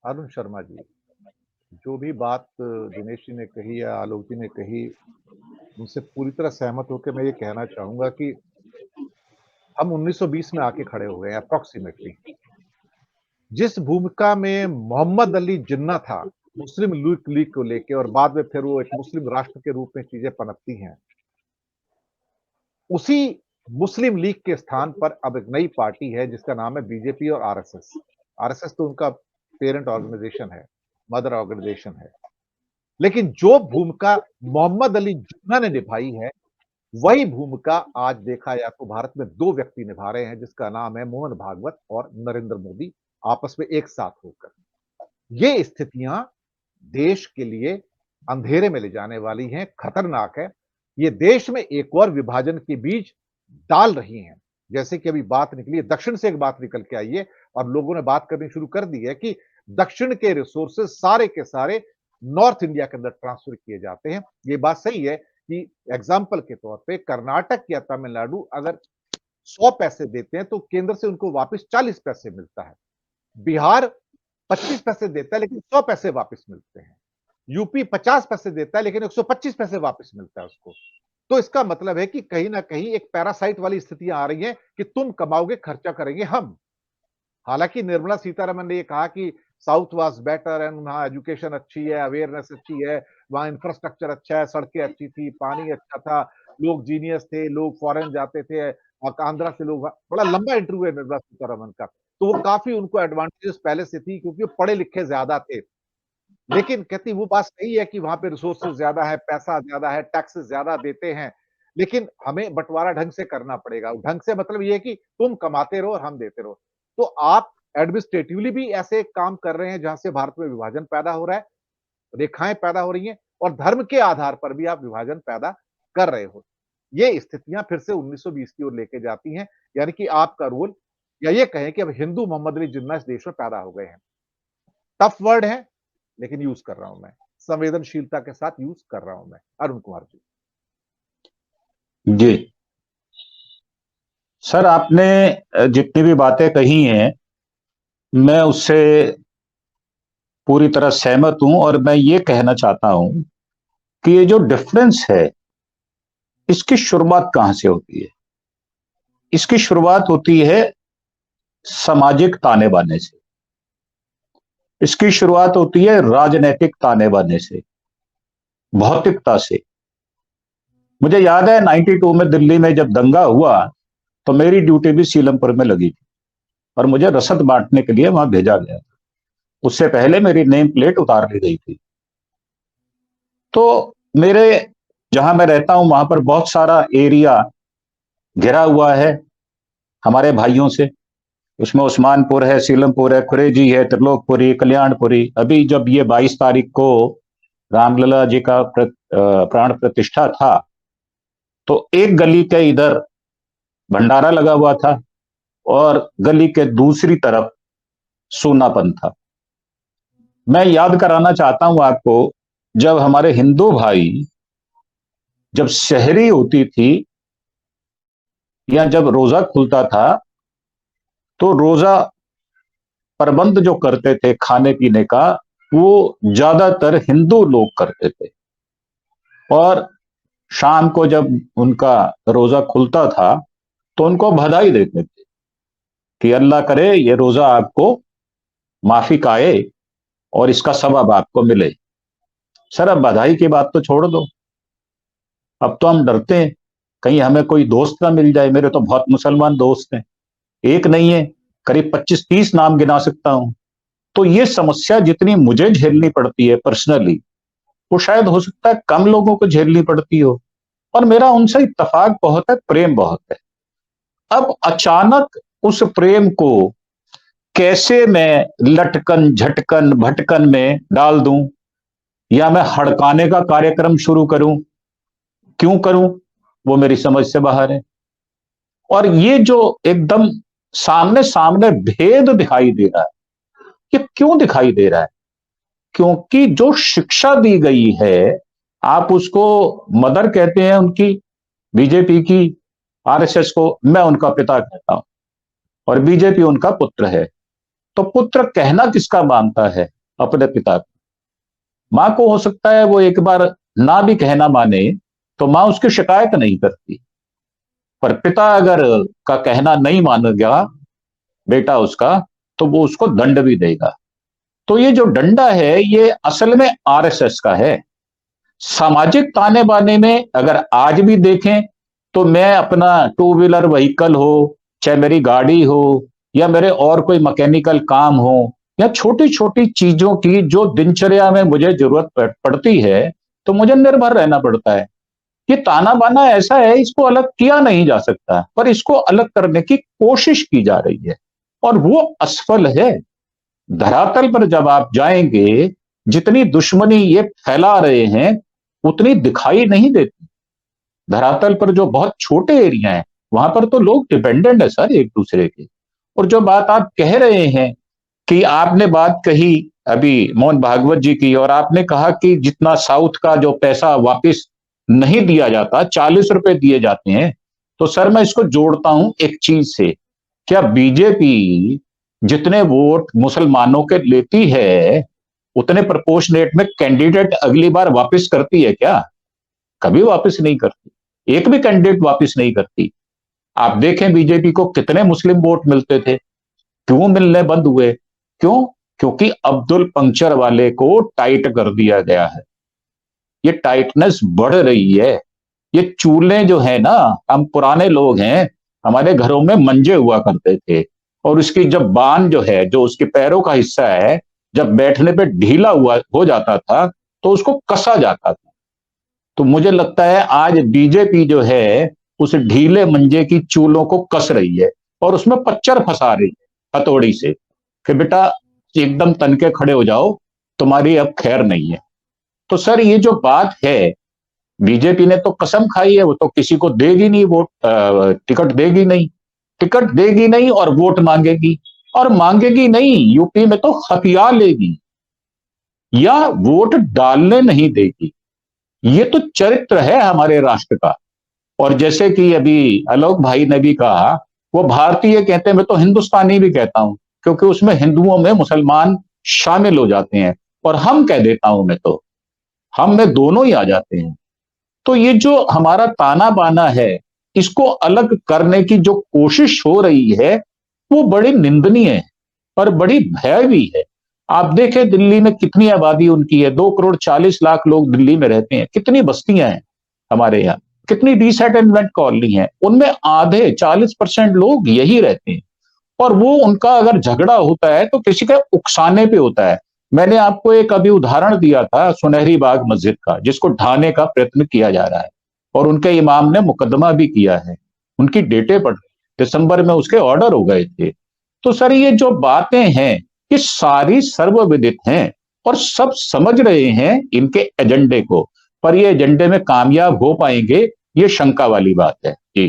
अरुण शर्मा जी, जो भी बात दिनेश जी ने कही या आलोक जी ने कही, उनसे पूरी तरह सहमत होकर मैं ये कहना चाहूँगा कि हम 1920 में आके खड़े हो गए हैं अप्रॉक्सिमेटली। जिस भूमिका में मोहम्मद अली जिन्ना था, मुस्लिम लीग लीग को लेके और बाद में फिर वो एक मुस्लिम राष्ट्र के रूप में चीज़ें पनपती हैं। उसी मुस्लिम लीग के स्थान पर अब एक नई पार्टी है जिसका नाम है बीजेपी और आरएसएस। आरएसएस तो उनका पेरेंट ऑर्गेनाइजेशन है, मदर ऑर्गेनाइजेशन है। लेकिन जो भूमिका मोहम्मद अली जिन्ना ने निभाई है, वही भूमिका आज देखा जाए तो भारत में 2 व्यक्ति निभा रहे हैं जिसका नाम है मोहन भागवत और नरेंद्र मोदी आपस में एक साथ होकर। ये स्थितियां देश के लिए अंधेरे में ले जाने वाली हैं, खतरनाक है। ये देश में एक और विभाजन के बीज डाल रही हैं। जैसे कि अभी बात निकली है, दक्षिण से एक बात निकल के आई है और लोगों ने बात करनी शुरू कर दी है कि दक्षिण के रिसोर्सेज सारे के सारे नॉर्थ इंडिया के अंदर ट्रांसफर किए जाते हैं। ये बात सही है कि एग्जाम्पल के तौर पे कर्नाटक या तमिलनाडु अगर 100 पैसे देते हैं तो केंद्र से उनको वापस 40 पैसे मिलता है। बिहार 25 पैसे देता है लेकिन 100 पैसे वापस मिलते हैं। यूपी 50 पैसे देता है लेकिन 125 पैसे वापस मिलता है उसको। तो इसका मतलब है कि कहीं ना कहीं एक पैरासाइट वाली स्थितियां आ रही हैं कि तुम कमाओगे, खर्चा करेंगे हम। हालांकि निर्मला सीतारमन ने ये कहा कि साउथ वाज बेटर एंड वहां एजुकेशन अच्छी है, अवेयरनेस अच्छी है, वहां इंफ्रास्ट्रक्चर अच्छा है, सड़कें अच्छी थी, पानी अच्छा था, लोग जीनियस थे, लोग फॉरेन जाते थे और आंध्रा से लोग, बड़ा लंबा इंटरव्यू है निर्मला सीतारमन का। तो वो काफी उनको एडवांटेजेस पहले से थी क्योंकि वो पढ़े लिखे ज्यादा थे। लेकिन कहती वो बात सही है कि वहां पे रिसोर्सेज ज्यादा है, पैसा ज्यादा है, टैक्सेस ज्यादा देते हैं, लेकिन हमें बंटवारा ढंग से करना पड़ेगा। ढंग से मतलब ये है कि तुम कमाते रहो और हम देते रहो। तो आप एडमिनिस्ट्रेटिवली भी ऐसे काम कर रहे हैं जहां से भारत में विभाजन पैदा हो रहा है, रेखाएं पैदा हो रही हैं और धर्म के आधार पर भी आप विभाजन पैदा कर रहे हो। ये स्थितियां फिर से 1920 की ओर लेके जाती हैं, यानी कि आपका रोल, या ये कहें कि अब हिंदू मोहम्मद अली जिन्ना इस देश में पैदा हो गए हैं। टफ वर्ड है लेकिन यूज कर रहा हूं मैं, संवेदनशीलता के साथ यूज कर रहा हूं मैं। अरुण कुमार जी। जी सर, आपने जितनी भी बातें कही हैं मैं उससे पूरी तरह सहमत हूं और मैं ये कहना चाहता हूं कि ये जो डिफरेंस है इसकी शुरुआत कहां से होती है। इसकी शुरुआत होती है सामाजिक ताने बाने से, इसकी शुरुआत होती है राजनीतिक ताने बाने से, भौतिकता से। मुझे याद है 92 में दिल्ली में जब दंगा हुआ तो मेरी ड्यूटी भी सीलमपुर में लगी थी और मुझे रसद बांटने के लिए वहां भेजा गया था। उससे पहले मेरी नेम प्लेट उतार ली गई थी। तो मेरे जहां मैं रहता हूं वहां पर बहुत सारा एरिया घिरा हुआ है हमारे भाइयों से। उसमें उस्मानपुर है, सीलमपुर है, खुरेजी है, त्रिलोकपुरी, कल्याणपुरी। अभी जब ये 22 तारीख को रामलला जी का प्राण प्रतिष्ठा था तो एक गली के इधर भंडारा लगा हुआ था और गली के दूसरी तरफ सूनापन था। मैं याद कराना चाहता हूं आपको, जब हमारे हिंदू भाई जब शहरी होती थी या जब रोजा खुलता था तो रोजा प्रबंध जो करते थे खाने पीने का वो ज्यादातर हिंदू लोग करते थे। और शाम को जब उनका रोजा खुलता था तो उनको बधाई देते थे कि अल्लाह करे ये रोजा आपको माफिक आए और इसका सबब आपको मिले। सर, अब बधाई की बात तो छोड़ दो, अब तो हम डरते हैं कहीं हमें कोई दोस्त ना मिल जाए। मेरे तो बहुत मुसलमान दोस्त हैं, एक नहीं है, करीब 25-30 नाम गिना सकता हूं। तो ये समस्या जितनी मुझे झेलनी पड़ती है पर्सनली, वो शायद हो सकता है कम लोगों को झेलनी पड़ती हो। और मेरा उनसे इत्तेफाक बहुत है, प्रेम बहुत है। अब अचानक उस प्रेम को कैसे मैं लटकन झटकन भटकन में डाल दूं या मैं हड़काने का कार्यक्रम शुरू करूं, क्यों करूं, वो मेरी समझ से बाहर है। और ये जो एकदम सामने सामने भेद दिखाई दे रहा है, ये क्यों दिखाई दे रहा है? क्योंकि जो शिक्षा दी गई है, आप उसको मदर कहते हैं उनकी, बीजेपी की, आरएसएस को मैं उनका पिता कहता हूं और बीजेपी उनका पुत्र है। तो तो पुत्र कहना किसका मानता है? अपने पिता को। मां को हो सकता है वो एक बार ना भी कहना माने तो मां उसकी शिकायत नहीं करती, पर पिता अगर का कहना नहीं मानेगा बेटा उसका, तो वो उसको दंड भी देगा। तो ये जो डंडा है ये असल में आरएसएस का है। सामाजिक ताने बाने में अगर आज भी देखें तो मैं अपना टू व्हीलर व्हीकल हो, चाहे मेरी गाड़ी हो, या मेरे और कोई मैकेनिकल काम हो, या छोटी छोटी चीजों की जो दिनचर्या में मुझे जरूरत पड़ती है, तो मुझे निर्भर रहना पड़ता है। ये ताना बाना ऐसा है, इसको अलग किया नहीं जा सकता, पर इसको अलग करने की कोशिश की जा रही है और वो असफल है। धरातल पर जब आप जाएंगे, जितनी दुश्मनी ये फैला रहे हैं उतनी दिखाई नहीं देती। धरातल पर जो बहुत छोटे एरिया हैं वहां पर तो लोग डिपेंडेंट है सर एक दूसरे के। और जो बात आप कह रहे हैं कि आपने बात कही अभी मोहन भागवत जी की, और आपने कहा कि जितना साउथ का जो पैसा वापस नहीं दिया जाता, 40 रुपए दिए जाते हैं, तो सर मैं इसको जोड़ता हूं एक चीज से। क्या बीजेपी जितने वोट मुसलमानों के लेती है उतने प्रपोर्शनेट में कैंडिडेट अगली बार वापस करती है क्या? कभी वापस नहीं करती, एक भी कैंडिडेट वापस नहीं करती। आप देखें बीजेपी को कितने मुस्लिम वोट मिलते थे, क्यों मिलने बंद हुए? क्यों? क्योंकि अब्दुल पंक्चर वाले को टाइट कर दिया गया है। ये टाइटनेस बढ़ रही है। ये चूल्हे जो है ना, हम पुराने लोग हैं, हमारे घरों में मंजे हुआ करते थे, और उसकी जब बान जो है, जो उसके पैरों का हिस्सा है, जब बैठने पे ढीला हुआ हो जाता था तो उसको कसा जाता था। तो मुझे लगता है आज बीजेपी जो है उस ढीले मंजे की चूलों को कस रही है और उसमें पच्चर फंसा रही है हथौड़ी से कि बेटा एकदम तनके खड़े हो जाओ, तुम्हारी अब खैर नहीं है। तो सर ये जो बात है, बीजेपी ने तो कसम खाई है, वो तो किसी को देगी नहीं वोट, टिकट देगी नहीं, टिकट देगी नहीं और वोट मांगेगी, और मांगेगी नहीं, यूपी में तो हथियार लेगी या वोट डालने नहीं देगी। ये तो चरित्र है हमारे राष्ट्र का। और जैसे कि अभी आलोक भाई ने भी कहा, वो भारतीय कहते हैं, मैं तो हिंदुस्तानी भी कहता हूं, क्योंकि उसमें हिंदुओं में मुसलमान शामिल हो जाते हैं, और हम कह देता हूं मैं तो, हम में दोनों ही आ जाते हैं। तो ये जो हमारा ताना बाना है, इसको अलग करने की जो कोशिश हो रही है वो बड़ी निंदनीय है और बड़ी भय भी है। आप देखें दिल्ली में कितनी आबादी उनकी है, 2,40,00,000 लोग दिल्ली में रहते हैं, कितनी बस्तियां हैं हमारे यहाँ, कितनी डिसेटलमेंट कॉलोनी है, उनमें आधे 40% लोग यही रहते हैं। और वो उनका अगर झगड़ा होता है तो किसी के उकसाने पे होता है। मैंने आपको एक अभी उदाहरण दिया था सुनहरी बाग मस्जिद का, जिसको ढाने का प्रयत्न किया जा रहा है, और उनके इमाम ने मुकदमा भी किया है, उनकी डेटें पड़, दिसंबर में उसके ऑर्डर हो गए थे। तो सर ये जो बातें हैं ये सारी सर्वविदित हैं और सब समझ रहे हैं इनके एजेंडे को, पर ये एजेंडे में कामयाब हो पाएंगे, ये शंका वाली बात है। जी।